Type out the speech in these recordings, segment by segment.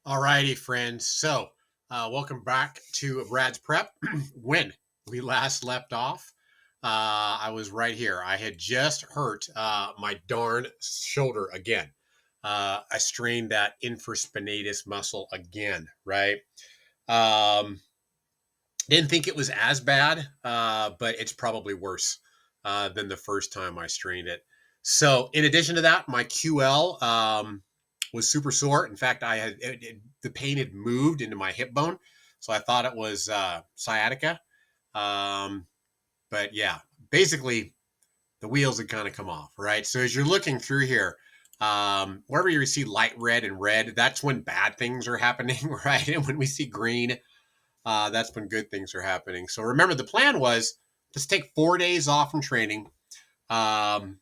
All righty, friends. So, welcome back to Brad's Prep. When we last left off, I was right here. I had just hurt my darn shoulder again. I strained that infraspinatus muscle again, right? Um, didn't think it was as bad, but it's probably worse than the first time I strained it. So, in addition to that, my QL was super sore. In fact, the pain had moved into my hip bone, so I thought it was sciatica. Um, but yeah, basically the wheels had kind of come off, right? So as you're looking through here, wherever you see light red and red, that's when bad things are happening, right? And when we see green, that's when good things are happening. So remember, the plan was just take 4 days off from training, going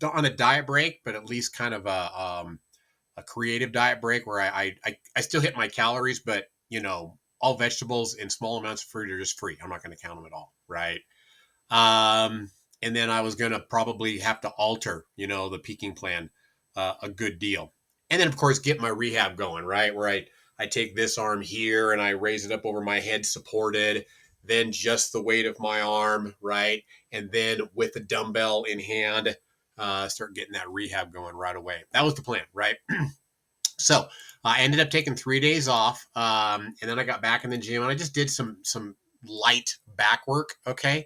on a diet break, but at least kind of a creative diet break where I still hit my calories, but all vegetables and small amounts of fruit are just free. I'm not going to count them at all, right? And then I was going to probably have to alter, the peaking plan a good deal. And then, of course, get my rehab going, right? Where I take this arm here and I raise it up over my head supported, then just the weight of my arm, right? And then with the dumbbell in hand, start getting that rehab going right away. That was the plan, right? So I ended up taking 3 days off, and then I got back in the gym and I just did some light back work. Okay,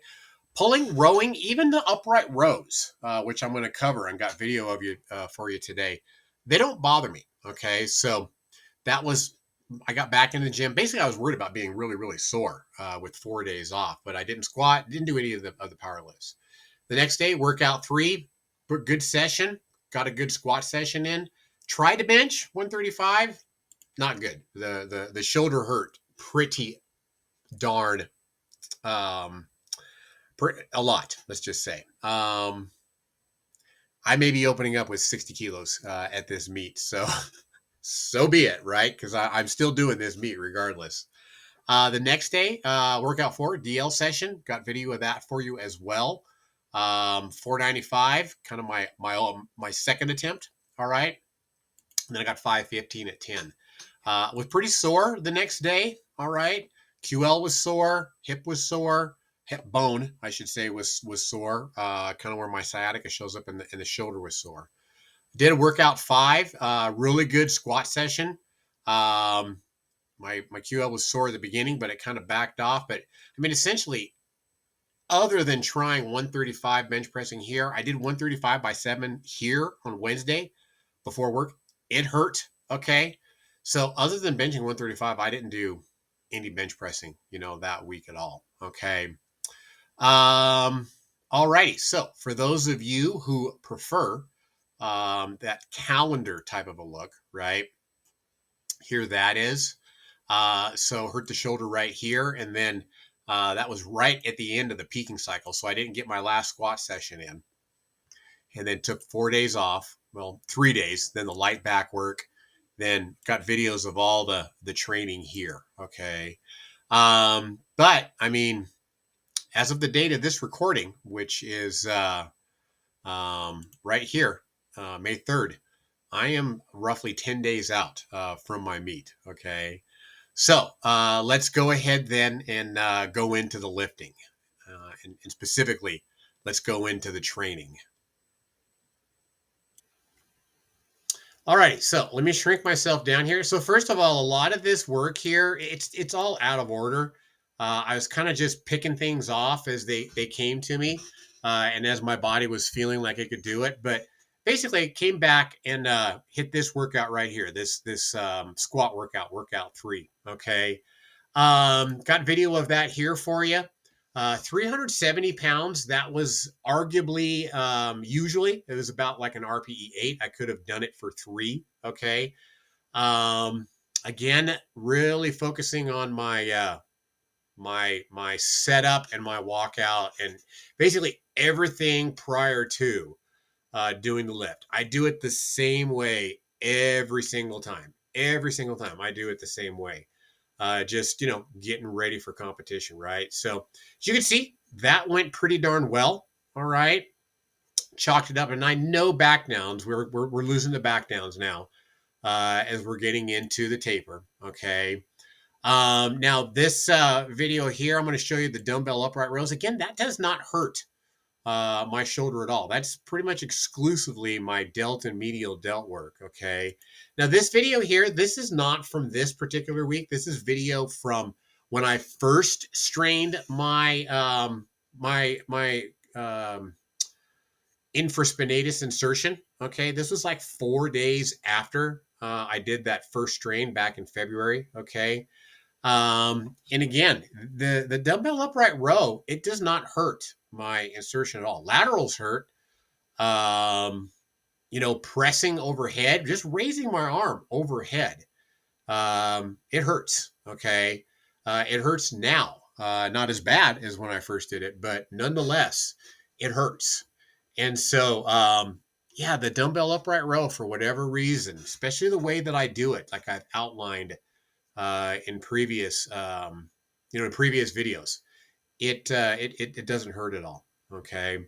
pulling, rowing, even the upright rows, which I'm going to cover and got video of you for you today. They don't bother me. Okay, so that was. I got back in the gym. Basically, I was worried about being really, really sore with 4 days off, but I didn't squat, didn't do any of the power lifts. The next day, workout 3, good session, got a good squat session in. Tried to bench 135, not good. The shoulder hurt pretty darn a lot. Let's just say. I may be opening up with 60 kilos at this meet, so so be it, right? Because I'm still doing this meet regardless. The next day, workout 4 DL session. Got video of that for you as well. 495, kind of my second attempt. All right. And then I got 515 at 10. Was pretty sore the next day. All right. QL was sore. Hip was sore. Hip bone, I should say, was sore. Kind of where my sciatica shows up, and the shoulder was sore. Did a workout 5. Really good squat session. My QL was sore at the beginning, but it kind of backed off. But I mean, essentially, other than trying 135 bench pressing here, I did 135 by 7 here on Wednesday before work. It hurt. Okay. So other than benching 135, I didn't do any bench pressing, that week at all. Okay. All righty. So for those of you who prefer that calendar type of a look, right? Here that is. So hurt the shoulder right here. And then that was right at the end of the peaking cycle. So I didn't get my last squat session in. And then took 4 days off. Well, 3 days, then the light back work, then got videos of all the training here. Okay. But I mean, as of the date of this recording, which is right here, May 3rd, I am roughly 10 days out from my meet. Okay. So let's go ahead then and go into the lifting. And specifically, let's go into the training. All righty, so let me shrink myself down here. So first of all, a lot of this work here, it's all out of order. I was kind of just picking things off as they came to me, and as my body was feeling like it could do it. But basically, came back and hit this workout right here, this squat workout 3. Okay, got video of that here for you. 370 pounds. That was arguably, usually it was about like an RPE 8. I could have done it for 3. Okay. Again, really focusing on my, my setup and my walkout and basically everything prior to, doing the lift. I do it the same way every single time. Every single time I do it the same way. Just, getting ready for competition, right? So as you can see, that went pretty darn well. All right. Chalked it up. And I know back downs. We're losing the back downs now. as we're getting into the taper. Okay. Now this video here, I'm going to show you the dumbbell upright rows. Again, that does not hurt my shoulder at all. That's pretty much exclusively my delt and medial delt work. Okay. Now this video here, this is not from this particular week. This is video from when I first strained my infraspinatus insertion. Okay. This was like 4 days after I did that first strain back in February. Okay. And again, the dumbbell upright row, it does not hurt my insertion at all. Laterals hurt. Pressing overhead, just raising my arm overhead. It hurts. Okay. It hurts now. Not as bad as when I first did it, but nonetheless, it hurts. And so, the dumbbell upright row, for whatever reason, especially the way that I do it, like I've outlined in previous videos, it doesn't hurt at all. Okay.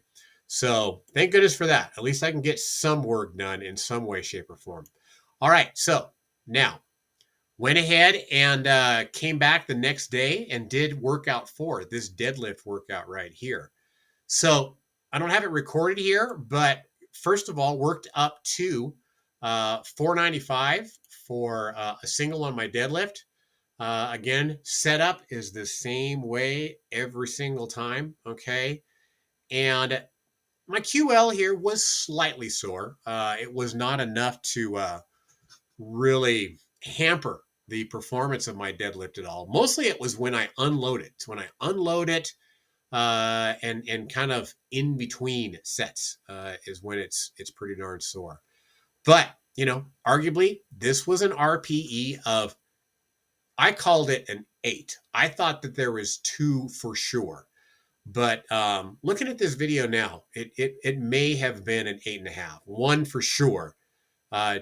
So thank goodness for that. At least I can get some work done in some way, shape, or form. All right. So now went ahead and came back the next day and did workout 4, this deadlift workout right here. So I don't have it recorded here, but first of all, worked up to 495 for a single on my deadlift. Again, setup is the same way every single time. Okay. And my QL here was slightly sore. It was not enough to really hamper the performance of my deadlift at all. Mostly it was when I unload it. When I unload it and kind of in between sets is when it's pretty darn sore. But, arguably this was an RPE of, I called it an 8. I thought that there was 2 for sure. But looking at this video now, it may have been an 8.5. 1 for sure.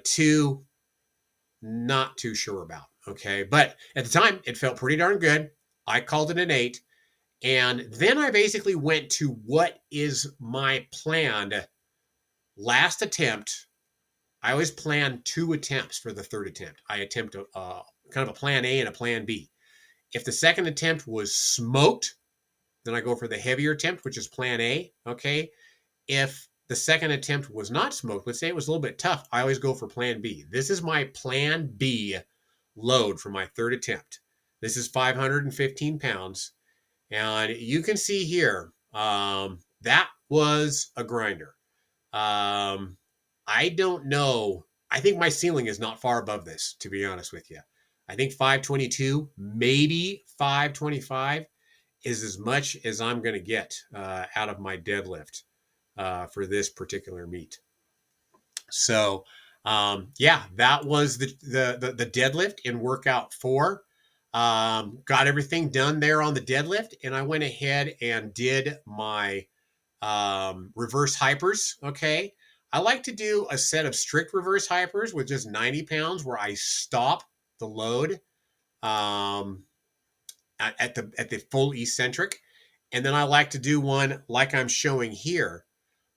2, not too sure about. Okay. But at the time, it felt pretty darn good. I called it an 8. And then I basically went to what is my planned last attempt. I always plan 2 attempts for the third attempt. I attempt kind of a plan A and a plan B. If the second attempt was smoked, then I go for the heavier attempt, which is plan A. Okay. If the second attempt was not smoked, let's say it was a little bit tough, I always go for plan B. This is my plan B load for my third attempt. This is 515 pounds. And you can see here, that was a grinder. I don't know. I think my ceiling is not far above this, to be honest with you. I think 522, maybe 525 is as much as I'm going to get out of my deadlift for this particular meet. So, that was the deadlift in workout 4. Got everything done there on the deadlift, and I went ahead and did my reverse hypers. Okay. I like to do a set of strict reverse hypers with just 90 pounds where I stop the load at the full eccentric. And then I like to do one like I'm showing here,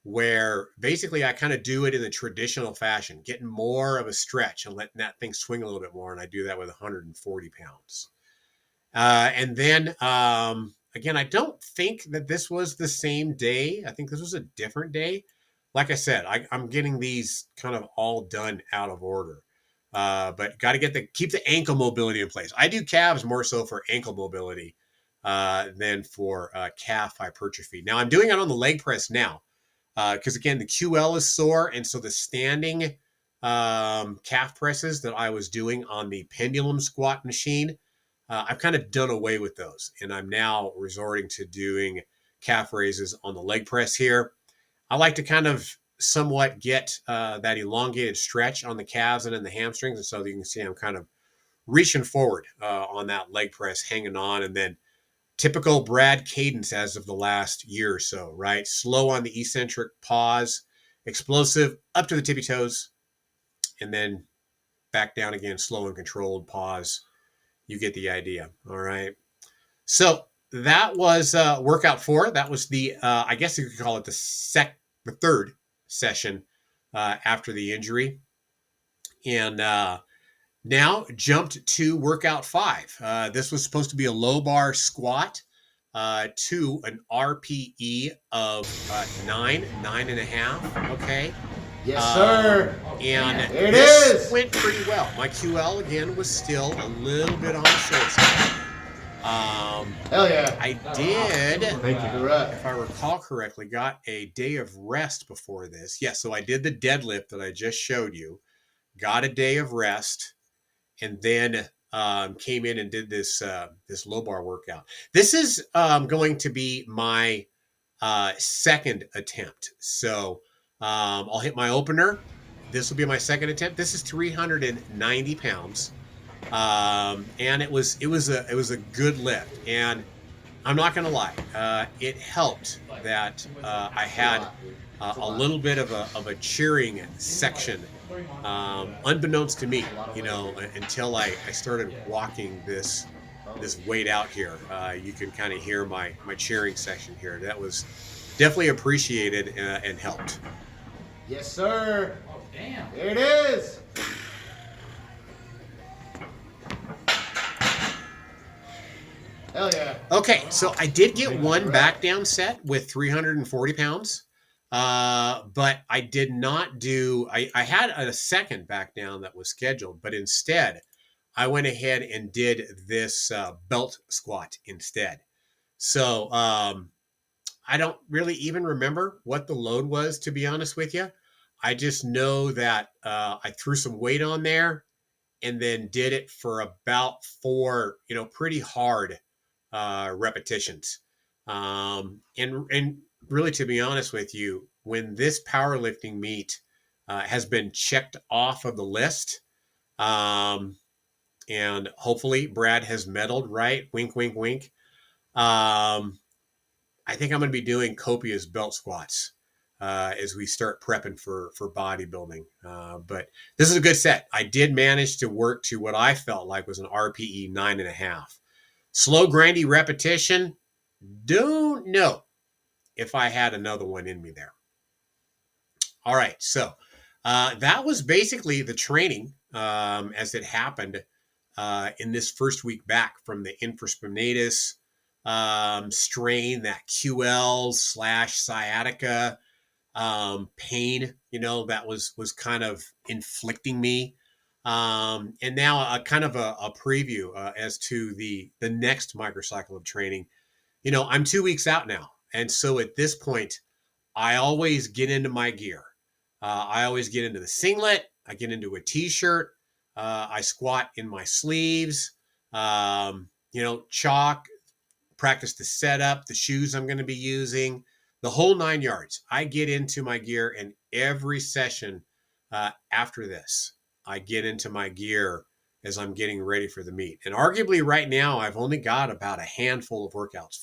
where basically I kind of do it in the traditional fashion, getting more of a stretch and letting that thing swing a little bit more. And I do that with 140 pounds. And then, again, I don't think that this was the same day. I think this was a different day. Like I said, I'm getting these kind of all done out of order. But got to keep the ankle mobility in place. I do calves more so for ankle mobility than for calf hypertrophy. Now I'm doing it on the leg press now because again, the QL is sore. And so the standing calf presses that I was doing on the pendulum squat machine, I've kind of done away with those. And I'm now resorting to doing calf raises on the leg press here. I like to kind of somewhat get that elongated stretch on the calves and in the hamstrings. And so you can see I'm kind of reaching forward on that leg press, hanging on, and then typical Brad cadence as of the last year or so, right? Slow on the eccentric, pause, explosive, up to the tippy toes, and then back down again, slow and controlled, pause. You get the idea. All right. So that was workout 4. That was the, I guess you could call it the third session after the injury. And now jumped to workout 5. This was supposed to be a low bar squat to an RPE of 9.5. Okay. Yes, sir. And There it this is. went pretty well. My QL again was still a little bit on the short side. Hell yeah. I did, Thank you. if I recall correctly, got a day of rest before this. Yeah, so I did the deadlift that I just showed you, got a day of rest, and then came in and did this this low bar workout. This is going to be my second attempt. So I'll hit my opener. This will be my second attempt. This is 390 pounds, and it was a good lift. And I'm not going to lie, it helped that I had a little bit of a cheering section, unbeknownst to me, until I started walking this weight out here. You can kind of hear my cheering section here. That was definitely appreciated and helped. Yes, sir. Oh, damn. There it is. Hell yeah. Okay, so I did get one back down set with 340 pounds, but I did not do, I had a second back down that was scheduled, but instead I went ahead and did this belt squat instead. So I don't really even remember what the load was, to be honest with you. I just know that I threw some weight on there and then did it for about 4, pretty hard repetitions. And really, to be honest with you, when this powerlifting meet has been checked off of the list, and hopefully Brad has medaled, right? Wink, wink, wink. I think I'm going to be doing copious belt squats as we start prepping for bodybuilding. But this is a good set. I did manage to work to what I felt like was an RPE 9.5. Slow, grindy repetition. Don't know if I had another one in me there. All right, so that was basically the training as it happened in this first week back from the infraspinatus strain, that QL/sciatica pain, that was kind of inflicting me. And now a kind of a preview as to the next microcycle of training. I'm 2 weeks out now. And so at this point, I always get into my gear. I always get into the singlet. I get into a t-shirt. I squat in my sleeves, chalk, practice the setup, the shoes I'm going to be using, the whole 9 yards. I get into my gear, and every session after this, I get into my gear as I'm getting ready for the meet. And arguably right now, I've only got about a handful of workouts,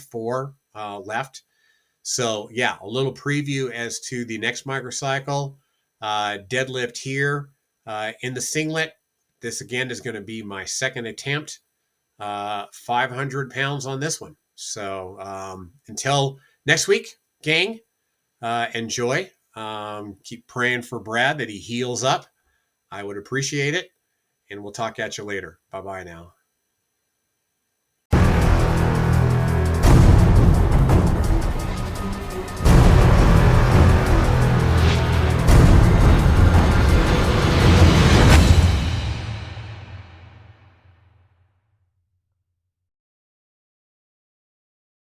4 left. So yeah, a little preview as to the next microcycle, deadlift here in the singlet. This again is going to be my second attempt, 500 pounds on this one. So until next week, gang, enjoy. Keep praying for Brad that he heals up. I would appreciate it. And we'll talk at you later. Bye-bye now.